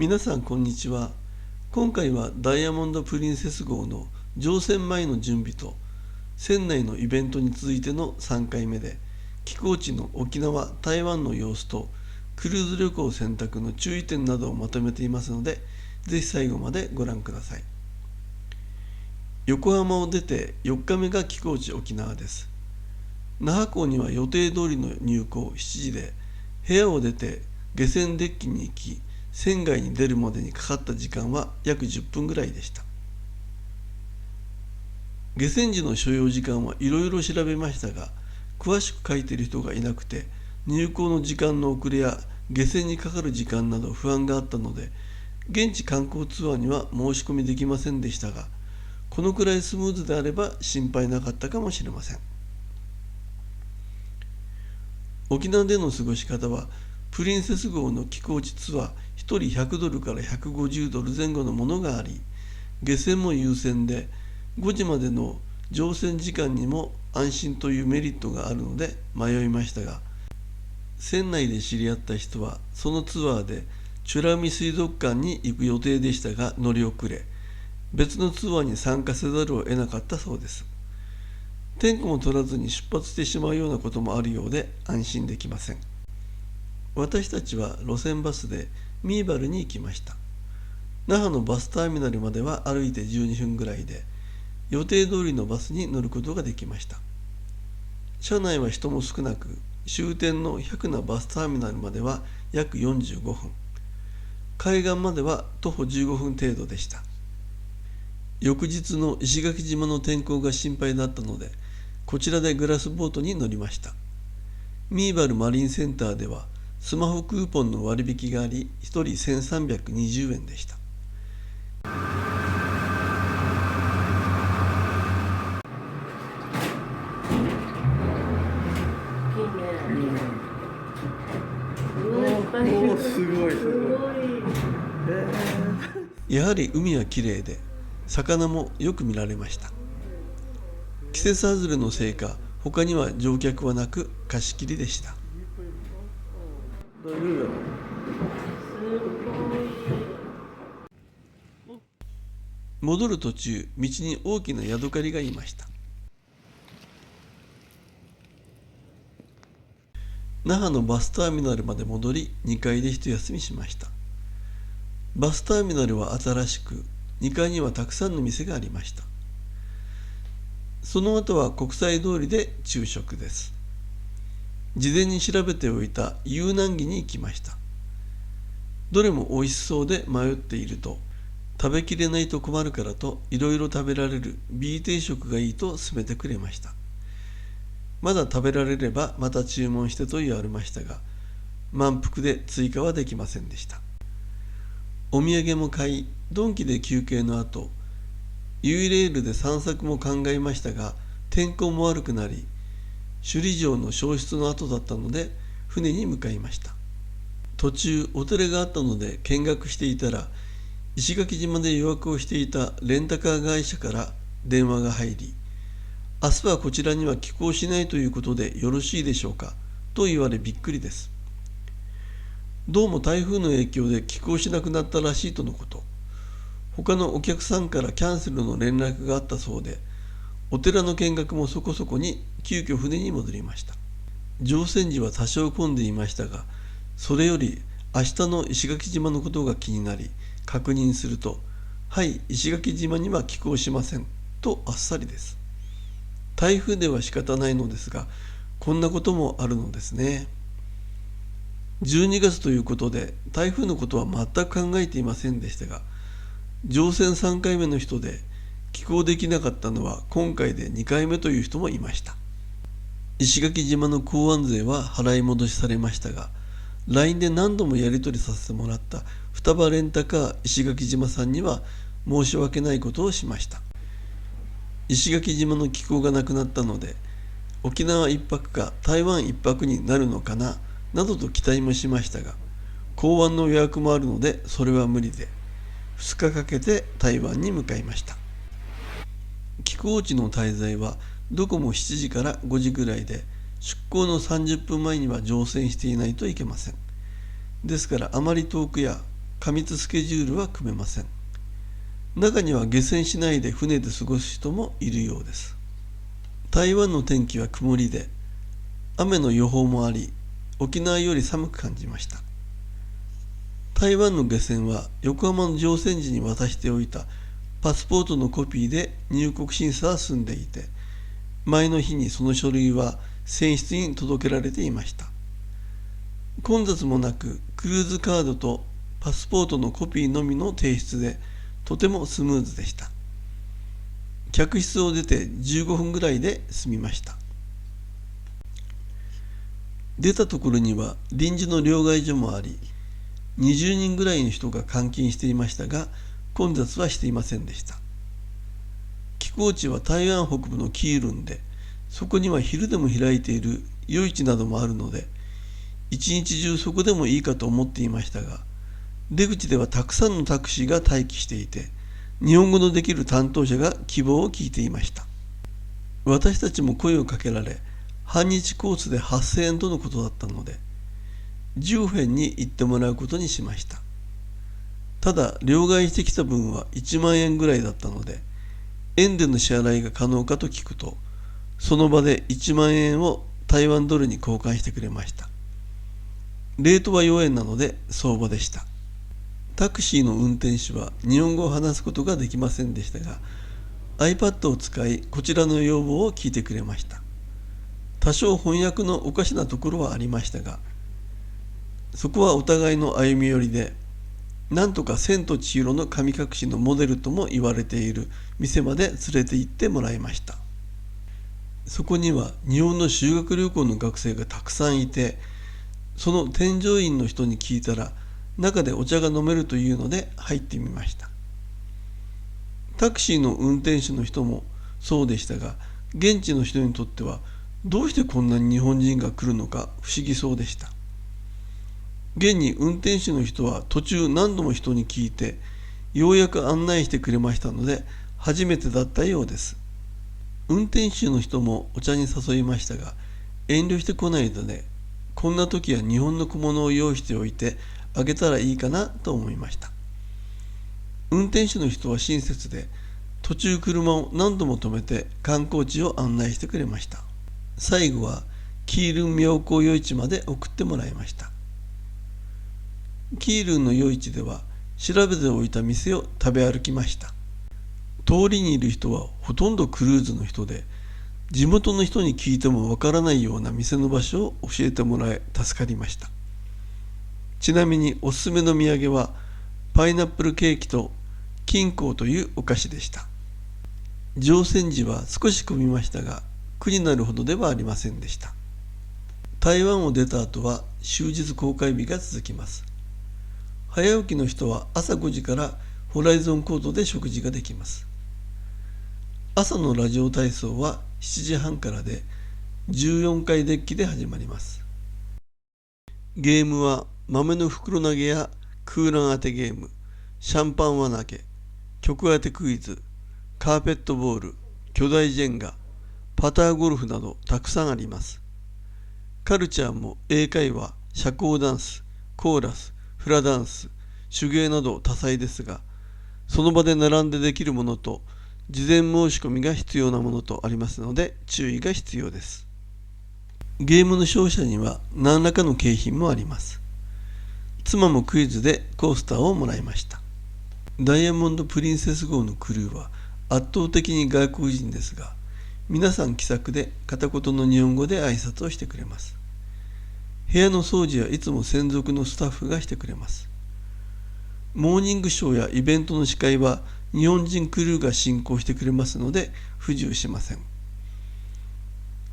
皆さんこんにちは。今回はダイヤモンド・プリンセス号の乗船前の準備と船内のイベントに続いての3回目で、寄港地の沖縄・台湾の様子とクルーズ旅行選択の注意点などをまとめていますので、ぜひ最後までご覧ください。横浜を出て4日目が寄港地沖縄です。那覇港には予定通りの入港7時で、部屋を出て下船デッキに行き、船外に出るまでにかかった時間は約10分ぐらいでした。下船時の所要時間はいろいろ調べましたが、詳しく書いている人がいなくて、入港の時間の遅れや下船にかかる時間など不安があったので、現地観光ツアーには申し込みできませんでしたが、このくらいスムーズであれば心配なかったかもしれません。沖縄での過ごし方は、プリンセス号の寄港地ツアー1人$100から$150前後のものがあり、下船も優先で、5時までの乗船時間にも安心というメリットがあるので迷いましたが、船内で知り合った人はそのツアーで美ら海水族館に行く予定でしたが乗り遅れ、別のツアーに参加せざるを得なかったそうです。点呼も取らずに出発してしまうようなこともあるようで安心できません。私たちは路線バスでミーバルに行きました。那覇のバスターミナルまでは歩いて12分ぐらいで、予定通りのバスに乗ることができました。車内は人も少なく、終点の百名バスターミナルまでは約45分、海岸までは徒歩15分程度でした。翌日の石垣島の天候が心配だったので、こちらでグラスボートに乗りました。ミーバルマリンセンターではスマホクーポンの割引があり、1人1320円でした。おお、すごいすごい。やはり海はきれいで、魚もよく見られました。季節外れのせいか、他には乗客はなく貸し切りでした。戻る途中、道に大きなヤドカリがいました。那覇のバスターミナルまで戻り、2階で一休みしました。バスターミナルは新しく、2階にはたくさんの店がありました。その後は国際通りで昼食です。事前に調べておいたユーナンギに行きました。どれも美味しそうで迷っていると、食べきれないと困るからといろいろ食べられる B 定食がいいと勧めてくれました。まだ食べられればまた注文してと言われましたが、満腹で追加はできませんでした。お土産も買い、ドンキで休憩の後、ユイレールで散策も考えましたが、天候も悪くなり、首里城の消失の後だったので船に向かいました。途中お寺があったので見学していたら、石垣島で予約をしていたレンタカー会社から電話が入り、明日はこちらには寄港しないということでよろしいでしょうかと言われびっくりです。どうも台風の影響で寄港しなくなったらしいとのこと。他のお客さんからキャンセルの連絡があったそうで、お寺の見学もそこそこに急遽船に戻りました。乗船時は多少混んでいましたが、それより明日の石垣島のことが気になり、確認すると、はい、石垣島には寄港しませんとあっさりです。台風では仕方ないのですが、こんなこともあるのですね。12月ということで台風のことは全く考えていませんでしたが、乗船3回目の人で寄港できなかったのは今回で2回目という人もいました。石垣島の港湾税は払い戻しされましたが、LINE で何度もやり取りさせてもらった双葉レンタカー石垣島さんには申し訳ないことをしました。石垣島の寄港がなくなったので、沖縄一泊か台湾一泊になるのかななどと期待もしましたが、港湾の予約もあるのでそれは無理で、2日かけて台湾に向かいました。寄港地の滞在はどこも7時から5時ぐらいで、出港の30分前には乗船していないといけません。ですからあまり遠くや過密スケジュールは組めません。中には下船しないで船で過ごす人もいるようです。台湾の天気は曇りで、雨の予報もあり、沖縄より寒く感じました。台湾の下船は横浜の乗船時に渡しておいたパスポートのコピーで入国審査は済んでいて、前の日にその書類は船室に届けられていました。混雑もなく、クルーズカードとパスポートのコピーのみの提出でとてもスムーズでした。客室を出て15分ぐらいで済みました。出たところには臨時の両替所もあり、20人ぐらいの人が換金していましたが、混雑はしていませんでした。寄港地は台湾北部のキールンで、そこには昼でも開いている夜市などもあるので、一日中そこでもいいかと思っていましたが、出口ではたくさんのタクシーが待機していて、日本語のできる担当者が希望を聞いていました。私たちも声をかけられ、半日コースで8000円とのことだったので、10編に行ってもらうことにしました。ただ、両替してきた分は1万円ぐらいだったので、円での支払いが可能かと聞くと、その場で1万円を台湾ドルに交換してくれました。レートは4円なので相場でした。タクシーの運転手は日本語を話すことができませんでしたが、iPad を使いこちらの要望を聞いてくれました。多少翻訳のおかしなところはありましたが、そこはお互いの歩み寄りで、なんとか千と千尋の神隠しのモデルとも言われている店まで連れて行ってもらいました。そこには日本の修学旅行の学生がたくさんいて、その添乗員の人に聞いたら、中でお茶が飲めるというので入ってみました。タクシーの運転手の人もそうでしたが、現地の人にとってはどうしてこんなに日本人が来るのか不思議そうでした。現に運転手の人は途中何度も人に聞いて、ようやく案内してくれましたので、初めてだったようです。運転手の人もお茶に誘いましたが、遠慮してこないので、こんな時は日本の小物を用意しておいてあげたらいいかなと思いました。運転手の人は親切で、途中車を何度も止めて観光地を案内してくれました。最後はキールン妙高夜市まで送ってもらいました。キールンの夜市では調べておいた店を食べ歩きました。通りにいる人はほとんどクルーズの人で、地元の人に聞いてもわからないような店の場所を教えてもらえ助かりました。ちなみにおすすめの土産はパイナップルケーキと金香というお菓子でした。乗船時は少し混みましたが、苦になるほどではありませんでした。台湾を出た後は終日公開日が続きます。早起きの人は朝5時からホライゾンコートで食事ができます。朝のラジオ体操は7時半からで、14回デッキで始まります。ゲームは豆の袋投げや空欄当てゲーム、シャンパン輪投げ、曲当てクイズ、カーペットボール、巨大ジェンガ、パターゴルフなどたくさんあります。カルチャーも英会話、社交ダンス、コーラス、フラダンス、手芸など多彩ですが、その場で並んでできるものと事前申し込みが必要なものとありますので注意が必要です。ゲームの勝者には何らかの景品もあります。妻もクイズでコースターをもらいました。ダイヤモンド・プリンセス号のクルーは圧倒的に外国人ですが、皆さん気さくで片言の日本語で挨拶をしてくれます。部屋の掃除はいつも専属のスタッフがしてくれます。モーニングショーやイベントの司会は日本人クルーが進行してくれますので不自由しません。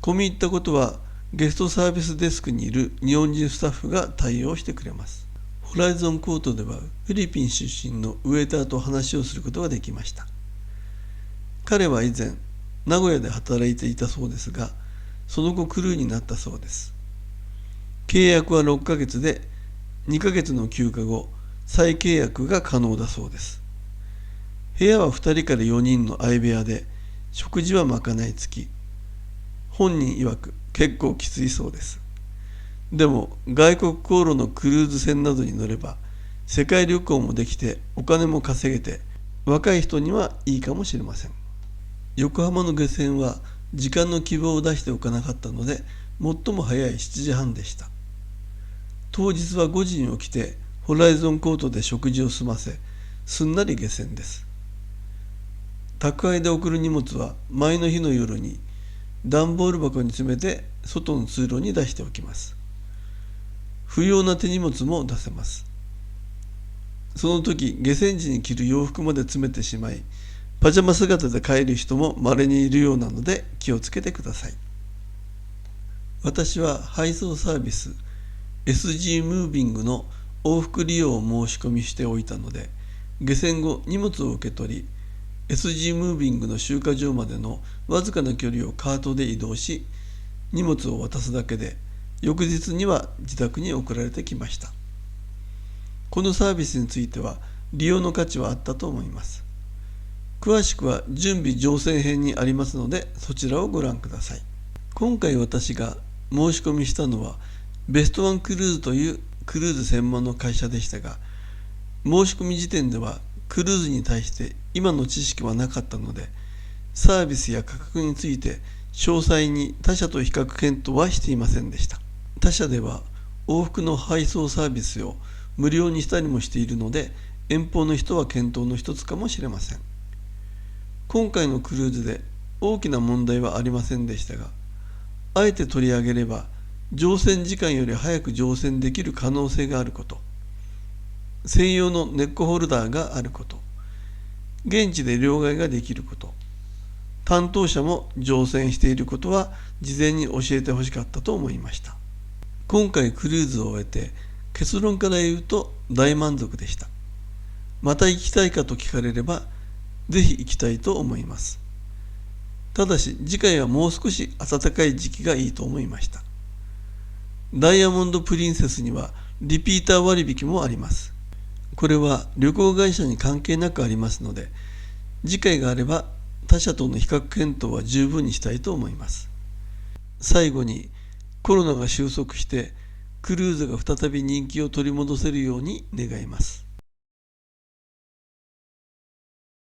込み入ったことはゲストサービスデスクにいる日本人スタッフが対応してくれます。ホライゾンコートではフィリピン出身のウェイターと話をすることができました。彼は以前名古屋で働いていたそうですが、その後クルーになったそうです。契約は6ヶ月で、2ヶ月の休暇後再契約が可能だそうです。部屋は2人から4人の相部屋で、食事はまかない付き。本人曰く結構きついそうです。でも外国航路のクルーズ船などに乗れば世界旅行もできてお金も稼げて若い人にはいいかもしれません。横浜の下船は時間の希望を出しておかなかったので最も早い7時半でした。当日は5時に起きてホライゾンコートで食事を済ませ、すんなり下船です。宅配で送る荷物は前の日の夜に段ボール箱に詰めて外の通路に出しておきます。不要な手荷物も出せます。その時下船時に着る洋服まで詰めてしまい、パジャマ姿で帰る人も稀にいるようなので気をつけてください。私は配送サービス SG ムービングの往復利用を申し込みしておいたので、下船後荷物を受け取り、SG ムービングの集荷場までのわずかな距離をカートで移動し、荷物を渡すだけで翌日には自宅に送られてきました。このサービスについては利用の価値はあったと思います。詳しくは準備乗船編にありますので、そちらをご覧ください。今回私が申し込みしたのはベストワンクルーズというクルーズ専門の会社でしたが、申し込み時点ではクルーズに対して今の知識はなかったので、サービスや価格について詳細に他社と比較検討はしていませんでした。他社では往復の配送サービスを無料にしたりもしているので、遠方の人は検討の一つかもしれません。今回のクルーズで大きな問題はありませんでしたが、あえて取り上げれば乗船時間より早く乗船できる可能性があること、専用のネックホルダーがあること、現地で両替ができること、担当者も乗船していることは事前に教えてほしかったと思いました。今回クルーズを終えて結論から言うと大満足でした。また行きたいかと聞かれれば、ぜひ行きたいと思います。ただし次回はもう少し暖かい時期がいいと思いました。ダイヤモンドプリンセスにはリピーター割引もあります。これは旅行会社に関係なくありますので、次回があれば他社との比較検討は十分にしたいと思います。最後に、コロナが収束してクルーズが再び人気を取り戻せるように願います。